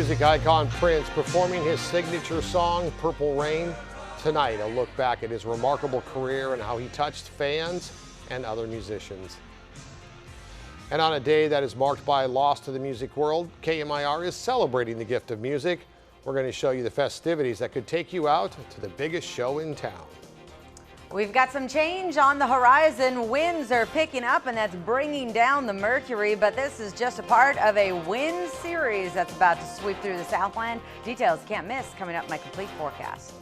Music icon Prince performing his signature song, Purple Rain, tonight. A look back at his remarkable career and how he touched fans and other musicians. And on a day that is marked by loss to the music world, KMIR is celebrating the gift of music. We're going to show you the festivities that could take you out to the biggest show in town. We've got some change on the horizon. Winds are picking up, and that's bringing down the mercury, but this is just a part of a wind series that's about to sweep through the Southland. Details can't miss coming up in my complete forecast.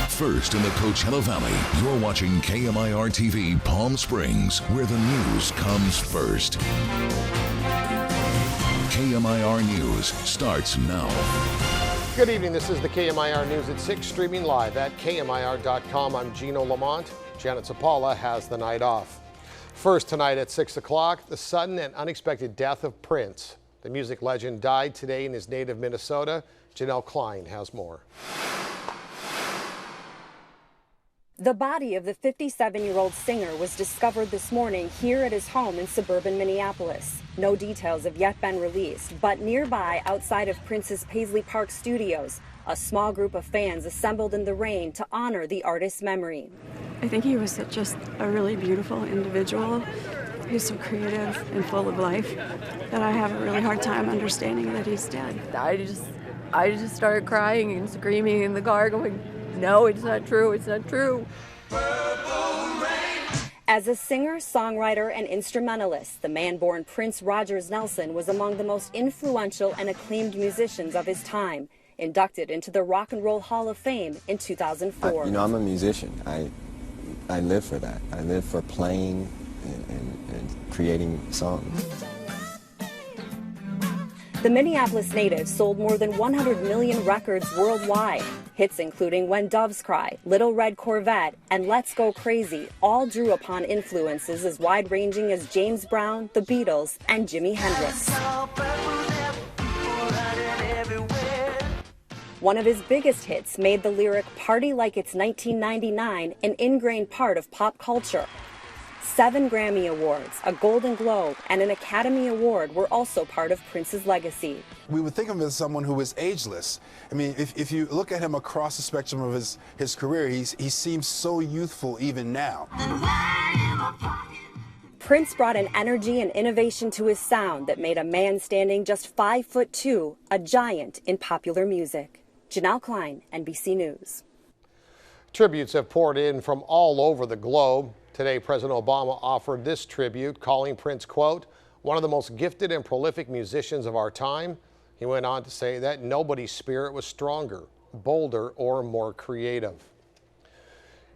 First in the Coachella Valley, you're watching KMIR TV Palm Springs, where the news comes first. KMIR News starts now. Good evening. This is the KMIR News at 6, streaming live at KMIR.com. I'm Gino Lamont. Janet Zapala has the night off. First tonight at 6 o'clock, the sudden and unexpected death of Prince. The music legend died today in his native Minnesota. Janelle Klein has more. The body of the 57-year-old singer was discovered this morning here at his home in suburban Minneapolis. No details have yet been released, but nearby, outside of Prince's Paisley Park studios, a small group of fans assembled in the rain to honor the artist's memory. I think he was just a really beautiful individual. He's so creative and full of life that I have a really hard time understanding that he's dead. I just started crying and screaming in the car going, no, it's not true, it's not true. As a singer, songwriter, and instrumentalist, the man-born Prince Rogers Nelson was among the most influential and acclaimed musicians of his time, inducted into the Rock and Roll Hall of Fame in 2004. I'm a musician. I live for that. I live for playing and creating songs. The Minneapolis native sold more than 100 million records worldwide. Hits including When Doves Cry, Little Red Corvette, and Let's Go Crazy all drew upon influences as wide-ranging as James Brown, the Beatles, and Jimi Hendrix. One of his biggest hits made the lyric "Party Like It's 1999" an ingrained part of pop culture. 7 Grammy Awards, a Golden Globe, and an Academy Award were also part of Prince's legacy. We would think of him as someone who was ageless. I mean, if you look at him across the spectrum of his career, he seems so youthful even now. Prince brought an energy and innovation to his sound that made a man standing just 5'2" a giant in popular music. Janelle Klein, NBC News. Tributes have poured in from all over the globe. Today, President Obama offered this tribute, calling Prince, quote, one of the most gifted and prolific musicians of our time. He went on to say that nobody's spirit was stronger, bolder, or more creative.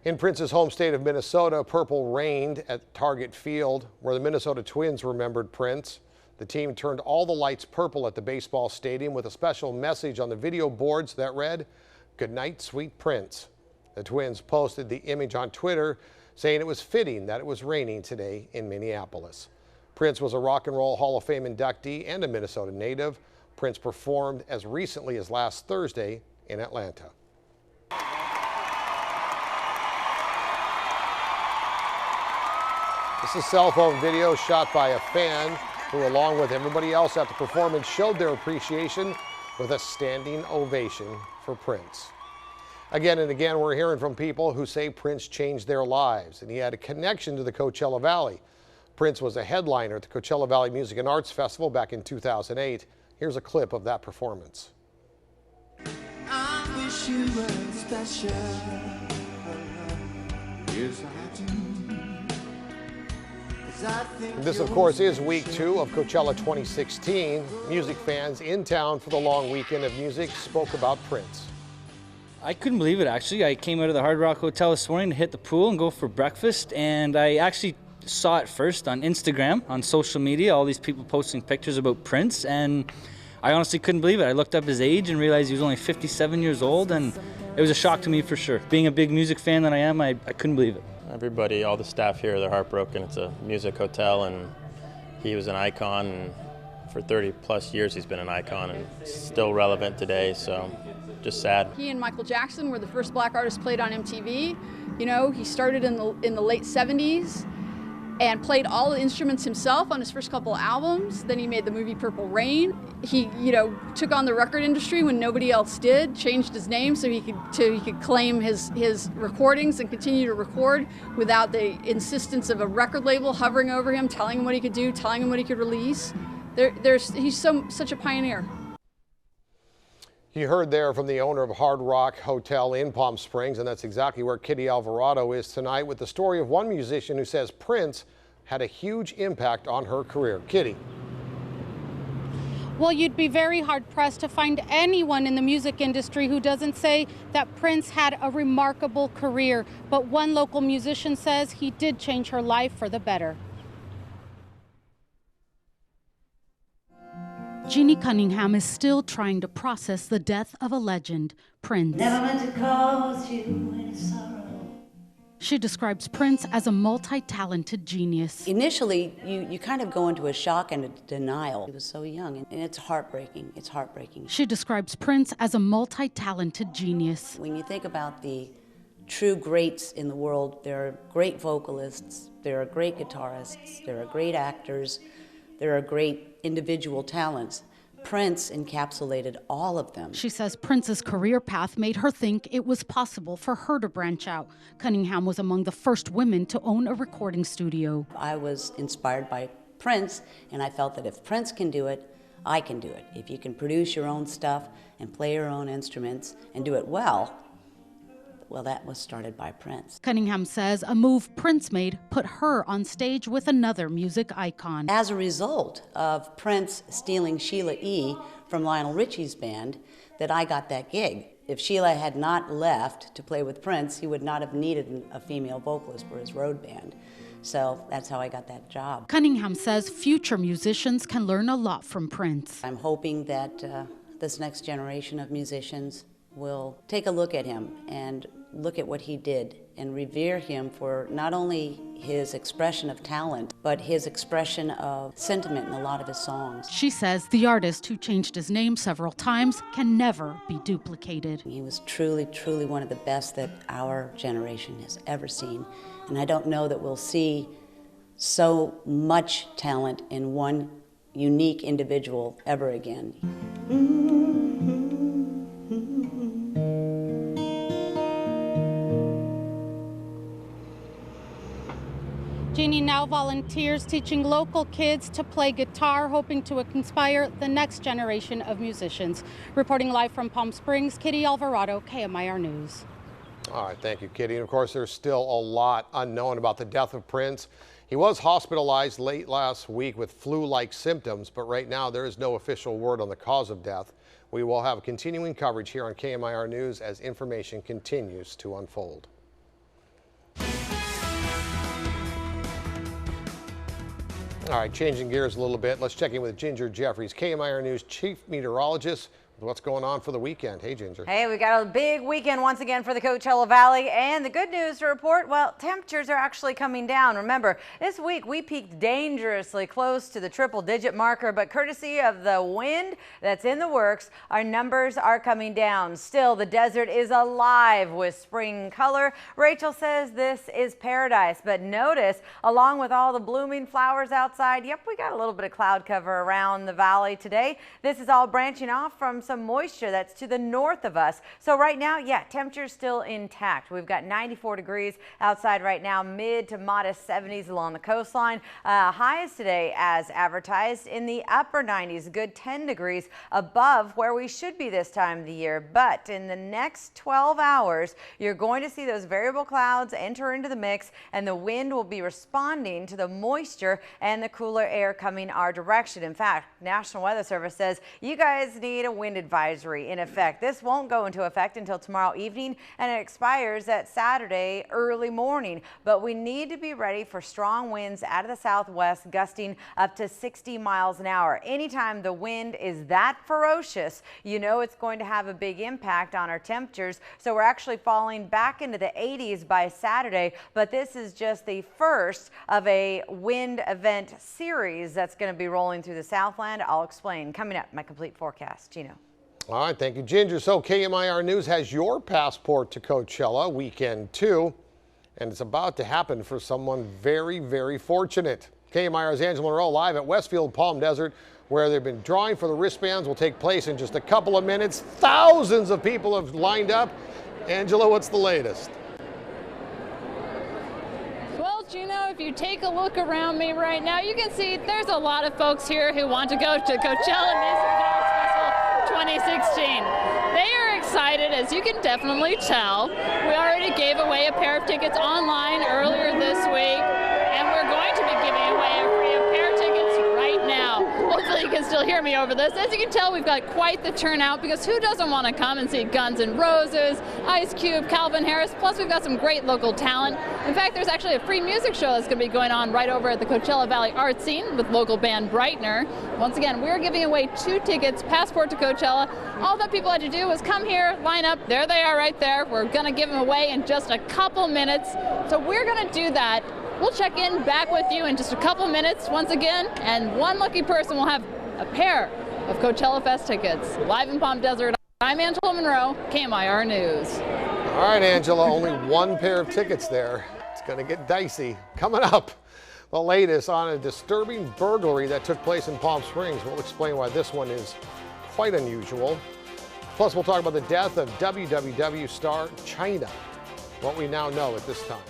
In Prince's home state of Minnesota, purple rained at Target Field, where the Minnesota Twins remembered Prince. The team turned all the lights purple at the baseball stadium with a special message on the video boards that read, "Good night, sweet Prince." The Twins posted the image on Twitter, saying it was fitting that it was raining today in Minneapolis. Prince was a Rock and Roll Hall of Fame inductee and a Minnesota native. Prince performed as recently as last Thursday in Atlanta. This is cell phone video shot by a fan who, along with everybody else at the performance, showed their appreciation with a standing ovation for Prince. Again and again, we're hearing from people who say Prince changed their lives, and he had a connection to the Coachella Valley. Prince was a headliner at the Coachella Valley Music and Arts Festival back in 2008. Here's a clip of that performance. I wish you were special. Yes, I do. This, of course, is week 2 of Coachella 2016. Music fans in town for the long weekend of music spoke about Prince. I couldn't believe it, actually. I came out of the Hard Rock Hotel this morning to hit the pool and go for breakfast, and I actually saw it first on Instagram, on social media, all these people posting pictures about Prince, and I honestly couldn't believe it. I looked up his age and realized he was only 57 years old, and it was a shock to me for sure. Being a big music fan that I am, I couldn't believe it. Everybody, all the staff here, they're heartbroken. It's a music hotel, and he was an icon, and for 30 plus years he's been an icon and still relevant today, so just sad. He and Michael Jackson were the first black artists played on MTV. You know, he started in the late 70s, and played all the instruments himself on his first couple of albums. Then he made the movie Purple Rain. He, took on the record industry when nobody else did, changed his name so he could claim his recordings and continue to record without the insistence of a record label hovering over him, telling him what he could do, telling him what he could release. He's such a pioneer. You heard there from the owner of Hard Rock Hotel in Palm Springs, and that's exactly where Kitty Alvarado is tonight with the story of one musician who says Prince had a huge impact on her career. Kitty. Well, you'd be very hard-pressed to find anyone in the music industry who doesn't say that Prince had a remarkable career. But one local musician says he did change her life for the better. Jeannie Cunningham is still trying to process the death of a legend, Prince. Never meant to cause you any sorrow. She describes Prince as a multi-talented genius. Initially, you kind of go into a shock and a denial. He was so young, and it's heartbreaking. It's heartbreaking. She describes Prince as a multi-talented genius. When you think about the true greats in the world, there are great vocalists, there are great guitarists, there are great actors, there are great individual talents. Prince encapsulated all of them. She says Prince's career path made her think it was possible for her to branch out. Cunningham was among the first women to own a recording studio. I was inspired by Prince, and I felt that if Prince can do it, I can do it. If you can produce your own stuff and play your own instruments and do it well, that was started by Prince. Cunningham says a move Prince made put her on stage with another music icon. As a result of Prince stealing Sheila E. from Lionel Richie's band, that I got that gig. If Sheila had not left to play with Prince, he would not have needed a female vocalist for his road band. So that's how I got that job. Cunningham says future musicians can learn a lot from Prince. I'm hoping that this next generation of musicians will take a look at him and look at what he did and revere him for not only his expression of talent, but his expression of sentiment in a lot of his songs. She says the artist who changed his name several times can never be duplicated. He was truly, truly one of the best that our generation has ever seen. And I don't know that we'll see so much talent in one unique individual ever again. Jeannie now volunteers teaching local kids to play guitar, hoping to inspire the next generation of musicians. Reporting live from Palm Springs, Kitty Alvarado, KMIR News. All right, thank you, Kitty. And of course, there's still a lot unknown about the death of Prince. He was hospitalized late last week with flu-like symptoms, but right now there is no official word on the cause of death. We will have continuing coverage here on KMIR News as information continues to unfold. All right, changing gears a little bit. Let's check in with Ginger Jeffries, KMIR News chief meteorologist, with what's going on for the weekend. Hey, Ginger. Hey, we got a big weekend once again for the Coachella Valley, and the good news to report, well, temperatures are actually coming down. Remember, this week we peaked dangerously close to the triple-digit marker, but courtesy of the wind that's in the works, our numbers are coming down. Still, the desert is alive with spring color. Rachel says this is paradise, but notice, along with all the blooming flowers outside, yep, we got a little bit of cloud cover around the valley today. This is all branching off from some moisture that's to the north of us. So right now, yeah, temperature's still intact. We've got 94 degrees outside right now, mid to modest 70s along the coastline. Highs today as advertised in the upper 90s, a good 10 degrees above where we should be this time of the year. But in the next 12 hours, you're going to see those variable clouds enter into the mix, and the wind will be responding to the moisture and the cooler air coming our direction. In fact, National Weather Service says you guys need a wind advisory in effect. This won't go into effect until tomorrow evening, and it expires at Saturday early morning. But we need to be ready for strong winds out of the southwest, gusting up to 60 miles an hour. Anytime the wind is that ferocious, you know it's going to have a big impact on our temperatures. So we're actually falling back into the 80s by Saturday, but this is just the first of a wind event series that's going to be rolling through the Southland. I'll explain coming up. My complete forecast. Gino. All right, thank you, Ginger. So KMIR News has your passport to Coachella weekend 2. And it's about to happen for someone very, very fortunate. KMIR's Angela Monroe live at Westfield Palm Desert, where they've been drawing for the wristbands, will take place in just a couple of minutes. Thousands of people have lined up. Angela, what's the latest? Well, Gino, if you take a look around me right now, you can see there's a lot of folks here who want to go to Coachella Music and Arts Festival 2016. They are excited, as you can definitely tell. We already gave away a pair of tickets online earlier this week, and we're going to be giving away a free pair of tickets right now. Hopefully you can still hear me over this. As you can tell, we've got quite the turnout, because who doesn't want to come and see Guns N' Roses, Ice Cube, Calvin Harris, plus we've got some great local talent. In fact, there's actually a free music show that's going to be going on right over at the Coachella Valley Art Scene with local band Brightener. Once again, we're giving away 2 tickets, passport to Coachella. All that people had to do was come here, line up. There they are right there. We're going to give them away in just a couple minutes. So we're going to do that. We'll check in back with you in just a couple minutes once again, and one lucky person will have a pair of Coachella Fest tickets. Live in Palm Desert, I'm Angela Monroe, KMIR News. All right, Angela, only 1 pair of tickets there. It's going to get dicey. Coming up, the latest on a disturbing burglary that took place in Palm Springs. We'll explain why this one is quite unusual. Plus, we'll talk about the death of WWW star China, what we now know at this time.